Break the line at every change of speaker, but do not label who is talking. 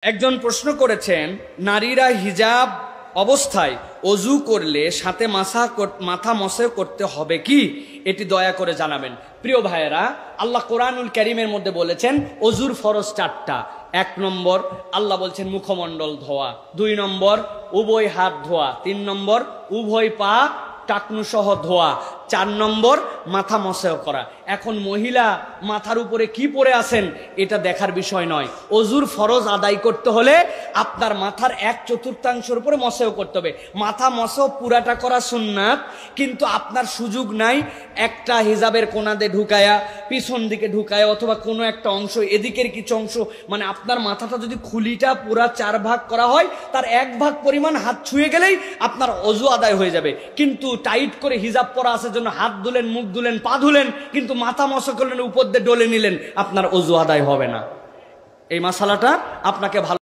একজন প্রশ্ন করেছেন, নারীরা হিজাব অবস্থায় অজু করলে সাথে মাথা মসে করতে হবে কি? এটি দয়া করে জানাবেন। প্রিয় ভাইয়েরা, আল্লাহ কোরআনুল কারীমের মধ্যে বলেছেন অজুর ফরজ 4টা। 1 নম্বর আল্লাহ বলছেন মুখমণ্ডল ধোয়া, 2 নম্বর উভয় হাত ধোয়া, 3 নম্বর উভয় পা টাকনু সহ ধোয়া, 4 নম্বর মাথা মসেও করা। এখন মহিলা মাথার উপরে কি পরে আছেন এটা দেখার বিষয় নয়। অজুর ফরজ আদায় করতে হলে আপনার মাথার 1/4 উপরে মসেও করতে হবে। মাথা মসেও পুরাটা করা সুন্নাত, কিন্তু আপনার সুযোগ নাই একটা হিজাবের কোনাতে ঢুকায়া, পিছন দিকে ঢুকায়া, অথবা কোনো একটা অংশ, এদিকের কিছু অংশ, মানে আপনার মাথাটা যদি খুলিটা পুরা 4 ভাগ করা হয়, তার 1 ভাগ পরিমাণ হাত ছুঁয়ে গেলেই আপনার অজু আদায় হয়ে যাবে। কিন্তু টাইট করে হিজাব পরা আছে জন্য হাত ধুলেন, মুখ ধুলেন, পা ধুলেন, কিন্তু মাথা মসা করলেন, উপর দিয়ে ডলে নিলেন, আপনার অজু আদায় হবে না। এই মাসালাটা আপনাকে ভালো